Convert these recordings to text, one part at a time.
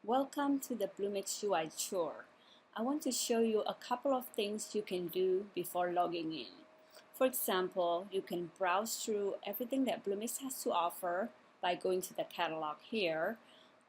Welcome to the Bluemix UI Tour. I want to show you a couple of things you can do before logging in. For example, you can browse through everything that Bluemix has to offer by going to the catalog here.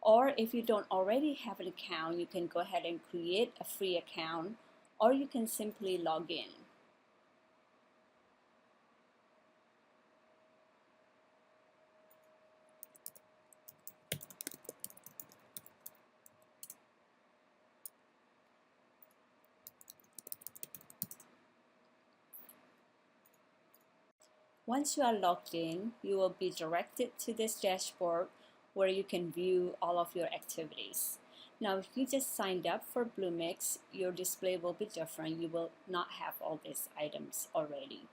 Or if you don't already have an account, you can go ahead and create a free account, or you can simply log in. Once you are logged in, you will be directed to this dashboard where you can view all of your activities. Now, if you just signed up for Bluemix, your display will be different. You will not have all these items already.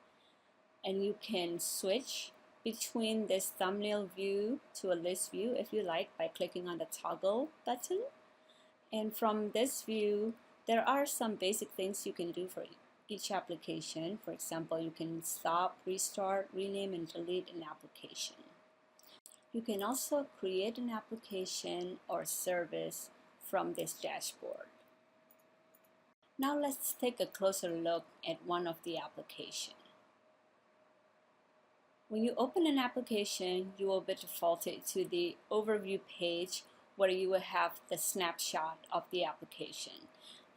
And you can switch between this thumbnail view to a list view if you like by clicking on the toggle button. And from this view, there are some basic things you can do for each application. For example, you can stop, restart, rename, and delete an application. You can also create an application or service from this dashboard. Now let's take a closer look at one of the applications. When you open an application, you will be defaulted to the overview page where you will have the snapshot of the application.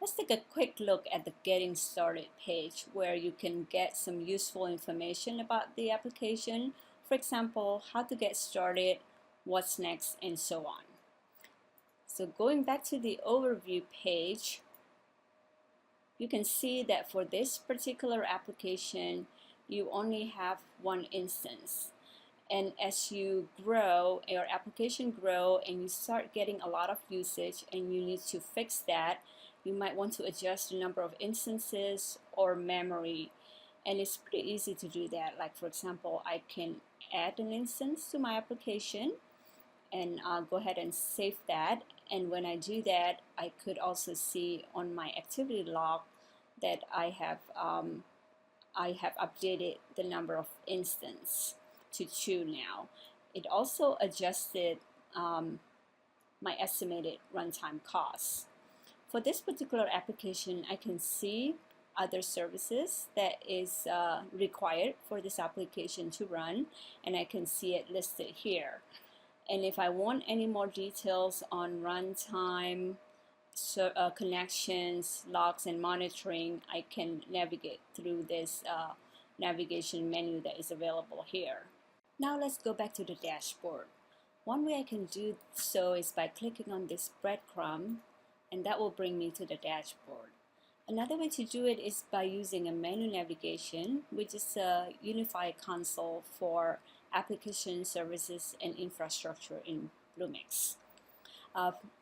Let's take a quick look at the Getting Started page where you can get some useful information about the application. For example, how to get started, what's next, and so on. So going back to the overview page, you can see that for this particular application, you only have one instance. And as you grow, your application grow and you start getting a lot of usage and you need to fix that, you might want to adjust the number of instances or memory. And it's pretty easy to do that. Like for example, I can add an instance to my application and I'll go ahead and save that. And when I do that, I could also see on my activity log that I have updated the number of instances to 2 now. It also adjusted my estimated runtime costs. For this particular application, I can see other services that is required for this application to run, and I can see it listed here. And if I want any more details on runtime, connections, logs, and monitoring, I can navigate through this navigation menu that is available here. Now let's go back to the dashboard. One way I can do so is by clicking on this breadcrumb, and that will bring me to the dashboard. Another way to do it is by using a menu navigation, which is a unified console for application services and infrastructure in Bluemix.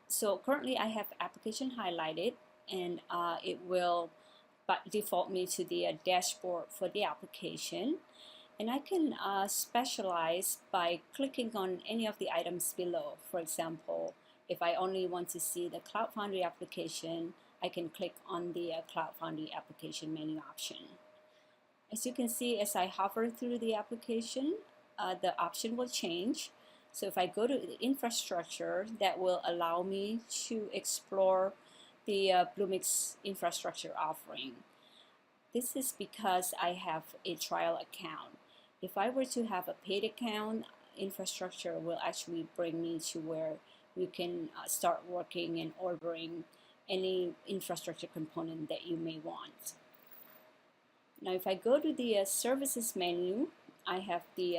So currently I have application highlighted, and it will default me to the dashboard for the application. And I can specialize by clicking on any of the items below. For example, if I only want to see the Cloud Foundry application, I can click on the Cloud Foundry application menu option. As you can see, as I hover through the application, the option will change. So if I go to the infrastructure, that will allow me to explore the Bluemix infrastructure offering. This is because I have a trial account. If I were to have a paid account, infrastructure will actually bring me to where you can start working and ordering any infrastructure component that you may want. Now if I go to the services menu, I have the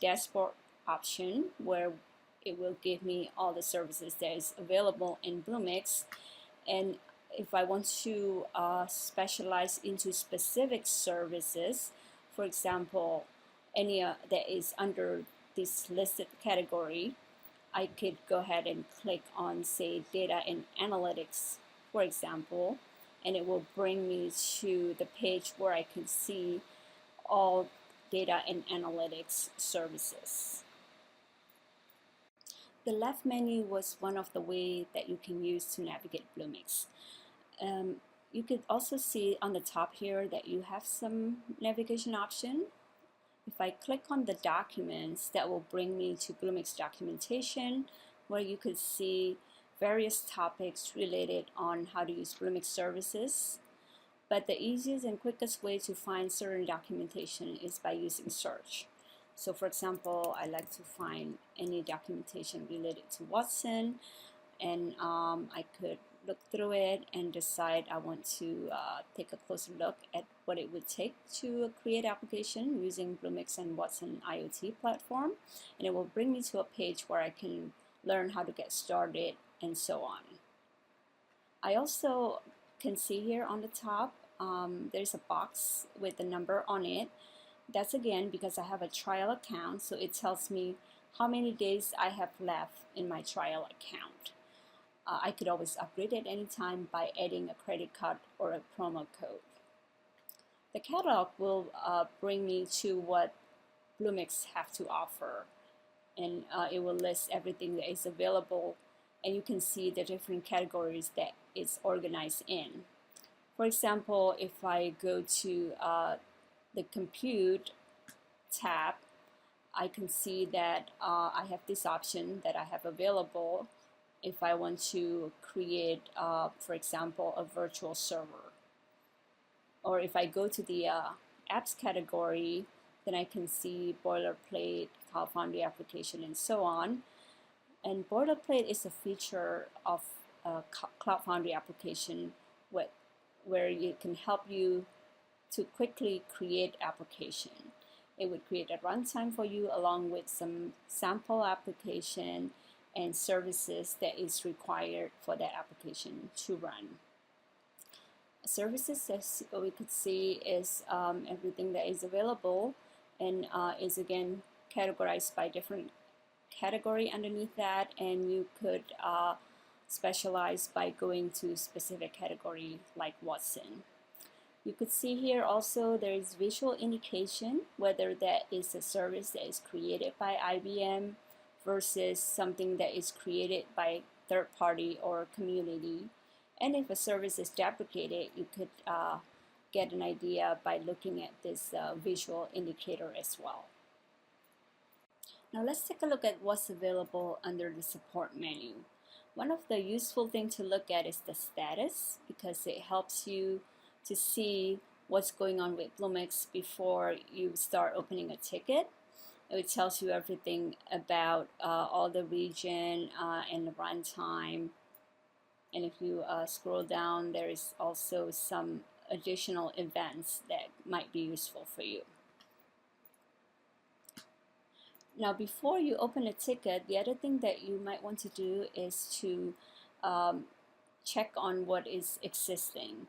dashboard option where it will give me all the services that is available in Bluemix. And if I want to specialize into specific services, for example, any that is under this listed category, I could go ahead and click on, say, data and analytics, for example, and it will bring me to the page where I can see all data and analytics services. The left menu was one of the ways that you can use to navigate Bluemix. You could also see on the top here that you have some navigation option. If I click on the documents, that will bring me to Bluemix documentation, where you could see various topics related on how to use Bluemix services. But the easiest and quickest way to find certain documentation is by using search. So for example, I like to find any documentation related to Watson, and I could look through it and decide I want to take a closer look at what it would take to create application using Bluemix and Watson IoT platform, and it will bring me to a page where I can learn how to get started and so on. I also can see here on the top there's a box with a number on it. That's again because I have a trial account, so it tells me how many days I have left in my trial account. I could always upgrade at any time by adding a credit card or a promo code. The catalog will bring me to what Bluemix have to offer, and it will list everything that is available, and you can see the different categories that it's organized in. For example, if I go to the Compute tab, I can see that I have this option that I have available if I want to create, for example, a virtual server. Or if I go to the apps category, then I can see boilerplate, Cloud Foundry application, and so on. And boilerplate is a feature of Cloud Foundry application where it can help you to quickly create application. It would create a runtime for you along with some sample application and services that is required for that application to run. Services, as we could see, is everything that is available, and is again categorized by different category underneath that, and you could specialize by going to specific category like Watson. You could see here also there is visual indication whether that is a service that is created by IBM versus something that is created by third party or community. And if a service is deprecated, you could get an idea by looking at this visual indicator as well. Now let's take a look at what's available under the support menu. One of the useful things to look at is the status, because it helps you to see what's going on with Bluemix before you start opening a ticket. It tells you everything about all the region and the runtime. And if you scroll down, there is also some additional events that might be useful for you. Now, before you open a ticket, the other thing that you might want to do is to check on what is existing.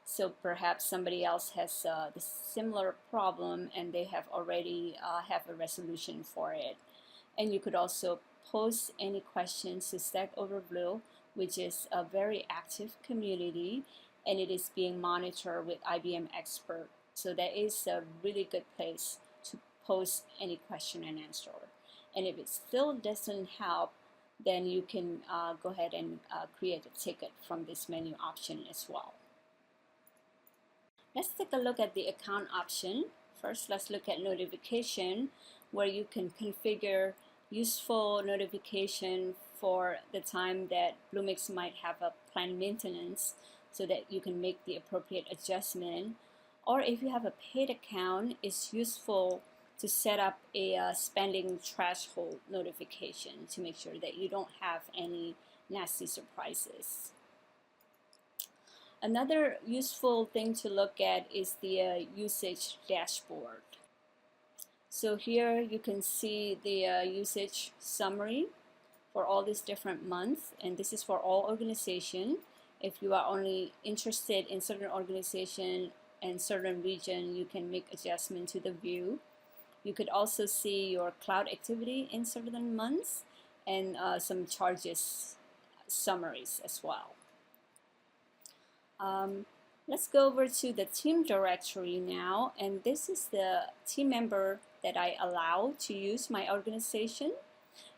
So perhaps somebody else has the similar problem and they have already have a resolution for it. And you could also post any questions to Stack Overflow, which is a very active community, and it is being monitored with IBM Expert. So that is a really good place to post any question and answer. And if it still doesn't help, then you can go ahead and create a ticket from this menu option as well. Let's take a look at the account option. First, let's look at notification, where you can configure useful notification for the time that Bluemix might have a planned maintenance so that you can make the appropriate adjustment. Or if you have a paid account, it's useful to set up a spending threshold notification to make sure that you don't have any nasty surprises. Another useful thing to look at is the usage dashboard. So here you can see the usage summary for all these different months, and this is for all organizations. If you are only interested in certain organization and certain region, you can make adjustment to the view. You could also see your cloud activity in certain months and some charges summaries as well. Let's go over to the team directory now, and this is the team member that I allow to use my organization.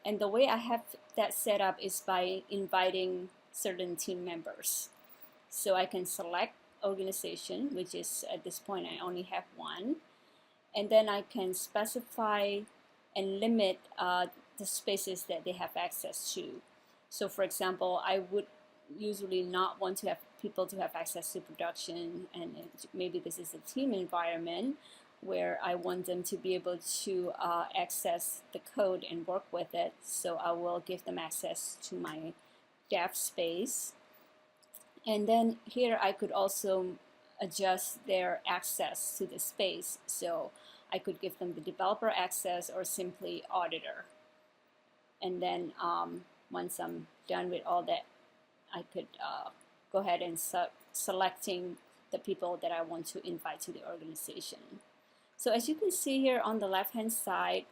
And the way I have that set up is by inviting certain team members. So I can select organization, which is at this point I only have one, and then I can specify and limit the spaces that they have access to. So for example, I would usually not want to have people to have access to production, and maybe this is a team environment where I want them to be able to access the code and work with it. So I will give them access to my dev space. And then here I could also adjust their access to the space. So I could give them the developer access or simply auditor. And then once I'm done with all that, I could go ahead and selecting the people that I want to invite to the organization. So as you can see here on the left hand side,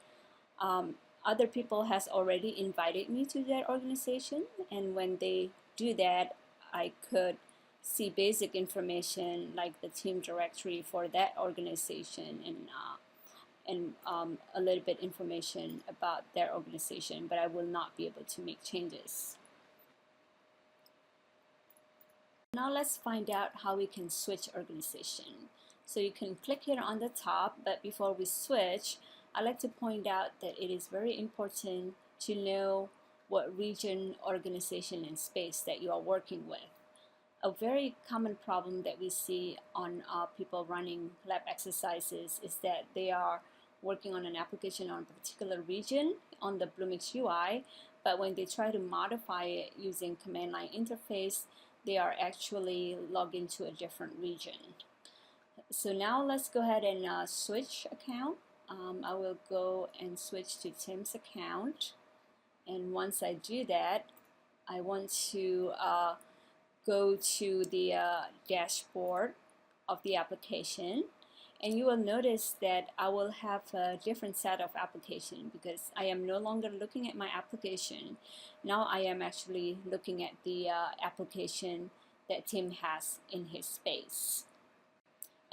other people has already invited me to their organization, and when they do that, I could see basic information like the team directory for that organization, and a little bit information about their organization, but I will not be able to make changes. Now let's find out how we can switch organization. So you can click here on the top, but before we switch, I'd like to point out that it is very important to know what region, organization, and space that you are working with. A very common problem that we see on people running lab exercises is that they are working on an application on a particular region on the Bluemix UI, but when they try to modify it using command line interface, they are actually logged into a different region. So now let's go ahead and switch account. I will go and switch to Tim's account, and once I do that, I want to go to the dashboard of the application, and you will notice that I will have a different set of application because I am no longer looking at my application. Now I am actually looking at the application that Tim has in his space.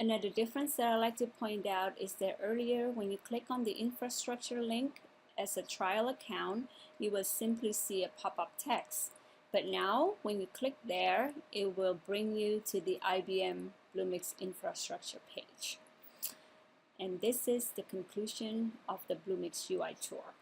Another difference that I like to point out is that earlier when you click on the infrastructure link as a trial account, you will simply see a pop-up text. But now when you click there, it will bring you to the IBM Bluemix infrastructure page. And this is the conclusion of the Bluemix UI tour.